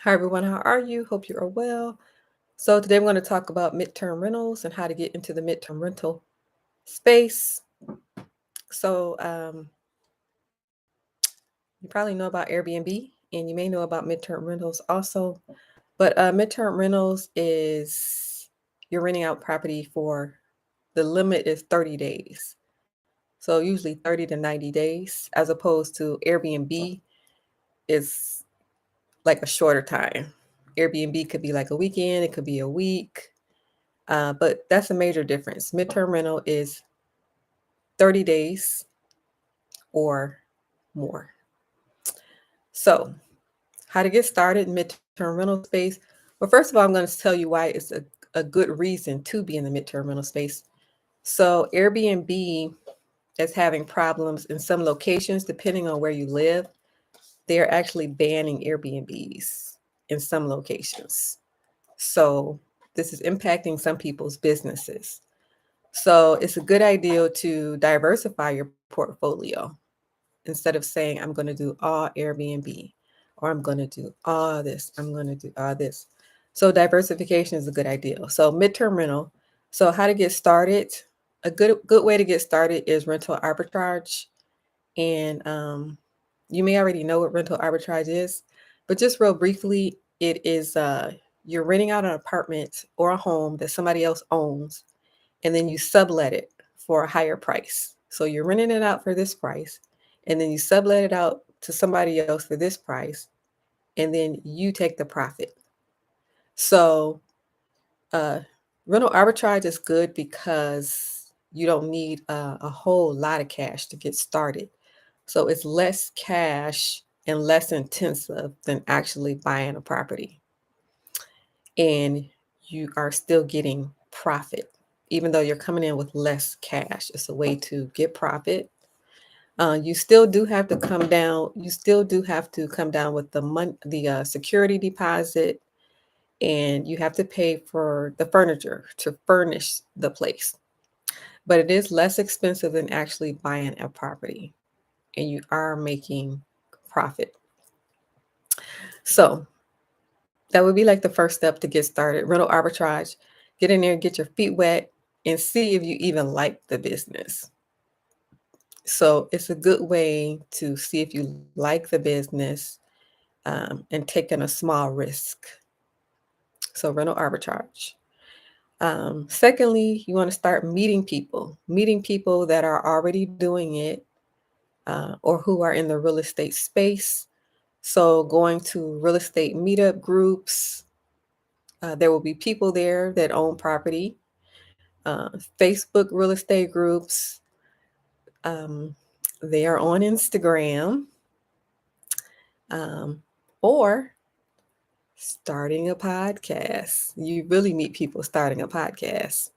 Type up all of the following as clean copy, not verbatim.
Hi everyone, how are you? Hope you are well. So today we're going to talk about midterm rentals and how to get into the midterm rental space. So you probably know about Airbnb and you may know about midterm rentals also. But midterm rentals is you're renting out property for the limit is 30 days. So usually 30 to 90 days, as opposed to Airbnb is like a shorter time. Airbnb could be like a weekend, it could be a week. But that's a major difference. Midterm rental is 30 days or more. So, how to get started in midterm rental space? Well, first of all, I'm going to tell you why it's a good reason to be in the midterm rental space. So, Airbnb is having problems in some locations, depending on where you live. They're actually banning Airbnbs in some locations. So, this is impacting some people's businesses. So it's a good idea to diversify your portfolio instead of saying, I'm going to do all Airbnb or I'm going to do all this, I'm going to do all this. So diversification is a good idea. So midterm rental. So how to get started? A good way to get started is rental arbitrage. And you may already know what rental arbitrage is, but just real briefly, it is you're renting out an apartment or a home that somebody else owns and then you sublet it for a higher price. So you're renting it out for this price, and then you sublet it out to somebody else for this price, and then you take the profit. So uh, rental arbitrage is good because you don't need a whole lot of cash to get started. So it's less cash and less intensive than actually buying a property. And you are still getting profit, even though you're coming in with less cash. It's a way to get profit. You still do have to come down. You still do have to come down with the security deposit, and you have to pay for the furniture to furnish the place. But it is less expensive than actually buying a property, and you are making profit. So that would be like the first step to get started. Rental arbitrage, get in there, get your feet wet, and see if you even like the business. So it's a good way to see if you like the business and taking a small risk. So rental arbitrage. Secondly, you want to start meeting people that are already doing it or who are in the real estate space. So going to real estate meetup groups, there will be people there that own property, Facebook real estate groups. Um, they are on Instagram um, or starting a podcast. You really meet people starting a podcast.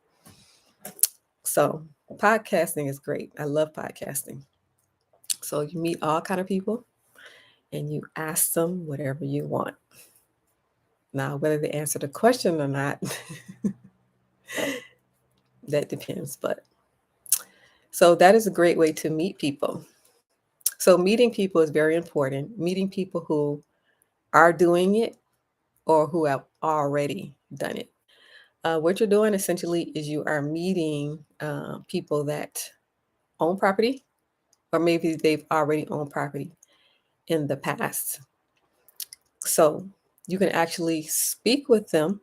So podcasting is great. I love podcasting. So you meet all kind of people and you ask them whatever you want. Now, whether they answer the question or not, that depends. But so that is a great way to meet people. So meeting people is very important. Meeting people who are doing it or who have already done it. What you're doing essentially is you are meeting people that own property, or maybe they've already owned property in the past. So you can actually speak with them,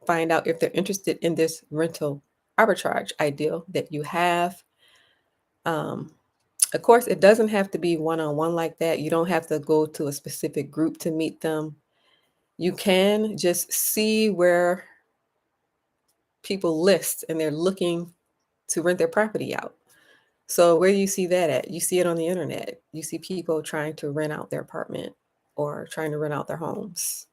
find out if they're interested in this rental arbitrage ideal that you have. Um, of course, it doesn't have to be one on one like that. You don't have to go to a specific group to meet them. You can just see where people list and they're looking to rent their property out. So where do you see that at? You see it on the internet. You see people trying to rent out their apartment or trying to rent out their homes.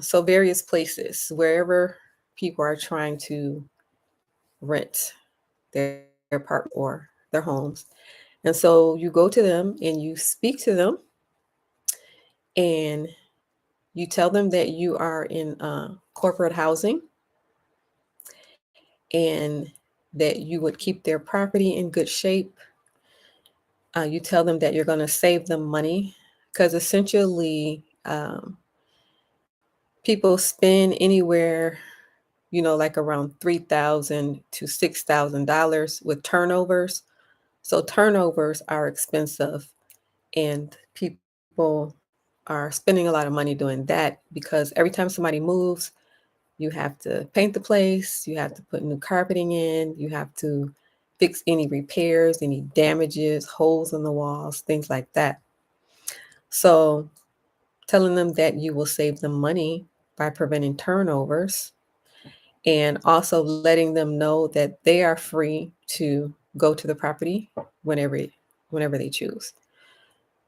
So various places, wherever people are trying to rent their apartment or their homes. And so you go to them and you speak to them and you tell them that you are in corporate housing and that you would keep their property in good shape. You tell them that you're going to save them money because essentially Um, People spend anywhere, like around $3,000 to $6,000 with turnovers. So turnovers are expensive, and people are spending a lot of money doing that because every time somebody moves, you have to paint the place, you have to put new carpeting in, you have to fix any repairs, any damages, holes in the walls, things like that. So telling them that you will save them money by preventing turnovers, and also letting them know that they are free to go to the property whenever whenever they choose.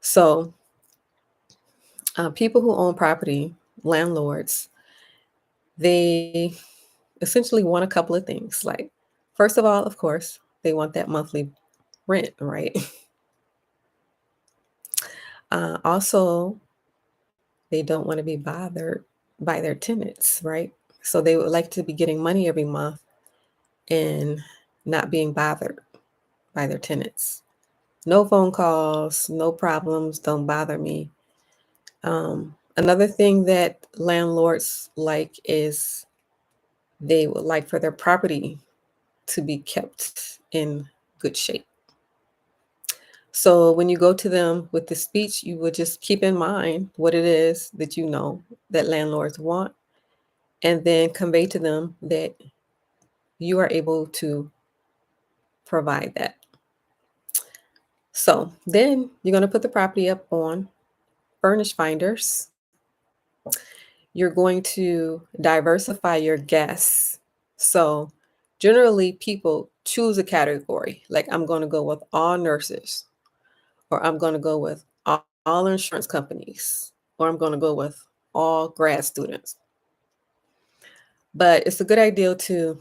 So people who own property, landlords, they essentially want a couple of things. Like, first of all, of course, they want that monthly rent, right? Also, they don't want to be bothered by their tenants, right? So they would like to be getting money every month and not being bothered by their tenants. No phone calls, no problems, don't bother me. Another thing that landlords like is they would like for their property to be kept in good shape. So when you go to them with the speech, you would just keep in mind what it is that you know that landlords want, and then convey to them that you are able to provide that. So then you're going to put the property up on Furnish Finders. You're going to diversify your guests. So generally, people choose a category, like I'm going to go with all nurses, or I'm going to go with all insurance companies, or I'm going to go with all grad students. But it's a good idea to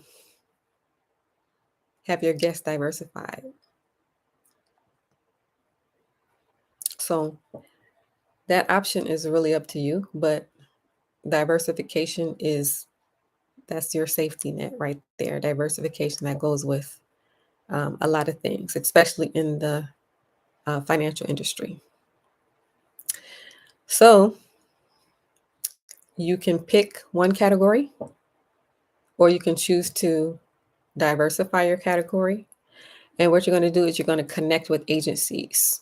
have your guests diversified. So that option is really up to you, but diversification is that's your safety net right there. Diversification that goes with a lot of things, especially in the financial industry. So you can pick one category, or you can choose to diversify your category. And what you're going to do is you're going to connect with agencies.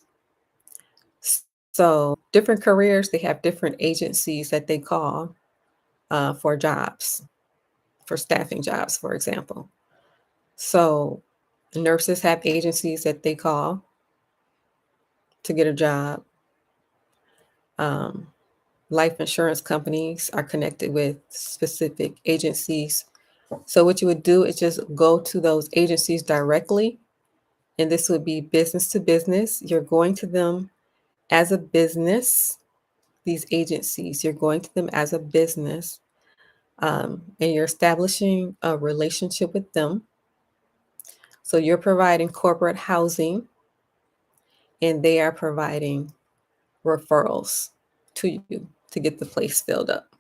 So different careers, they have different agencies that they call for jobs, for staffing jobs, for example. So nurses have agencies that they call to get a job. Um, Life insurance companies are connected with specific agencies. So what you would do is just go to those agencies directly, and this would be business to business. You're going to them as a business. These agencies, you're going to them as a business, and you're establishing a relationship with them. So you're providing corporate housing, and they are providing referrals to you to get the place filled up.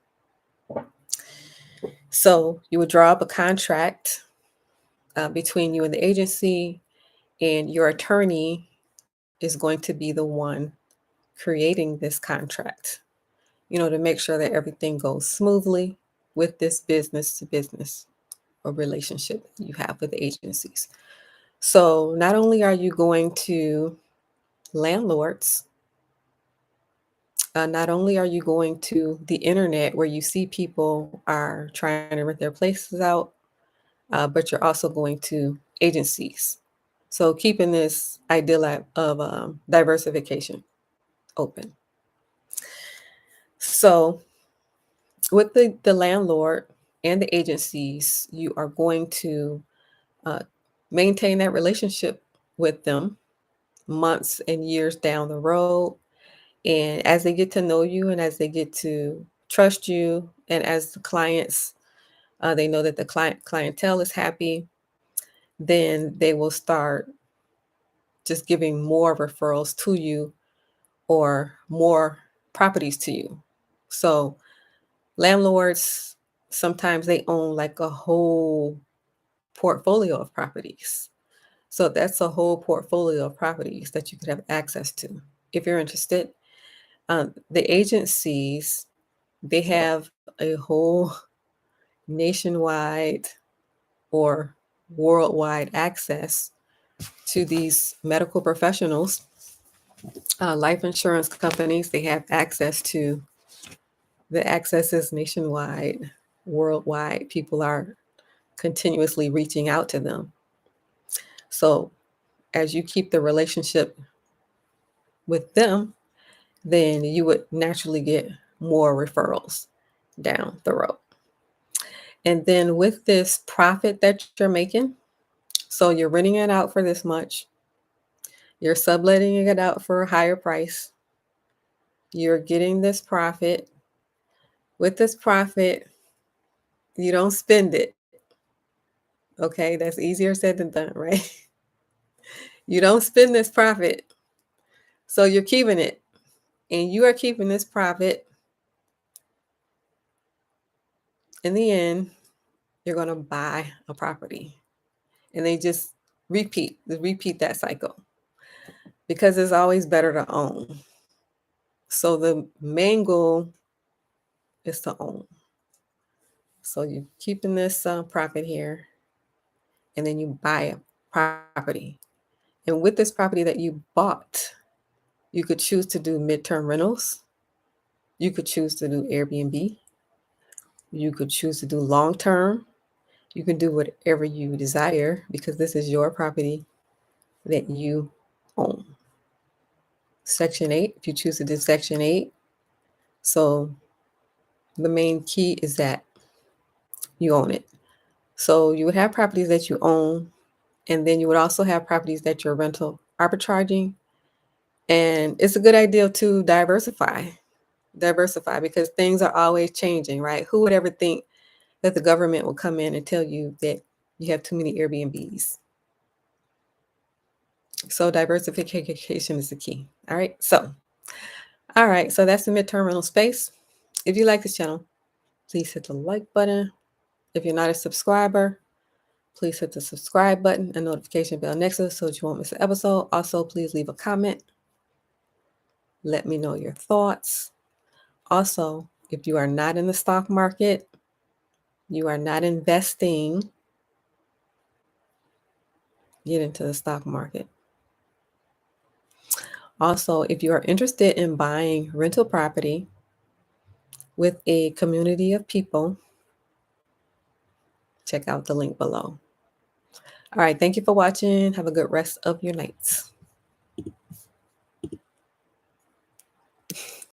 So you would draw up a contract between you and the agency, and your attorney is going to be the one creating this contract, to make sure that everything goes smoothly with this business to business or relationship you have with the agencies. So not only are you going to landlords, not only are you going to the internet where you see people are trying to rent their places out, but you're also going to agencies. So keeping this idea of diversification open. So with the landlord and the agencies, you are going to uh, maintain that relationship with them months and years down the road. And as they get to know you and as they get to trust you, and as the clients, they know that the clientele is happy, then they will start just giving more referrals to you or more properties to you. So landlords, sometimes they own like a whole portfolio of properties. So that's a whole portfolio of properties that you could have access to. If you're interested, The agencies, they have a whole nationwide or worldwide access to these medical professionals. Life insurance companies, they have access to the access is nationwide, worldwide. People are continuously reaching out to them. So as you keep the relationship with them, then you would naturally get more referrals down the road. And then with this profit that you're making, so you're renting it out for this much, you're subletting it out for a higher price, you're getting this profit. With this profit, you don't spend it. Okay, that's easier said than done, right? You don't spend this profit. So you're keeping it. And you are keeping this profit. In the end, you're going to buy a property. And they just repeat that cycle because it's always better to own. So the main goal is to own. So you're keeping this profit here, and then you buy a property. And with this property that you bought, you could choose to do midterm rentals. You could choose to do Airbnb. You could choose to do long term. You can do whatever you desire because this is your property that you own. Section 8, if you choose to do Section 8. So the main key is that you own it. So you would have properties that you own, and then you would also have properties that you're rental arbitraging. And it's a good idea to diversify because things are always changing, right? Who would ever think that the government will come in and tell you that you have too many Airbnbs? So diversification is the key. All right. So that's the midterm rental space. If you like this channel, please hit the like button. If you're not a subscriber, please hit the subscribe button and notification bell next to it so that you won't miss an episode. Also, please leave a comment. Let me know your thoughts. Also, if you are not in the stock market, you are not investing, get into the stock market. Also, if you are interested in buying rental property with a community of people, check out the link below. All right. Thank you for watching. Have a good rest of your nights.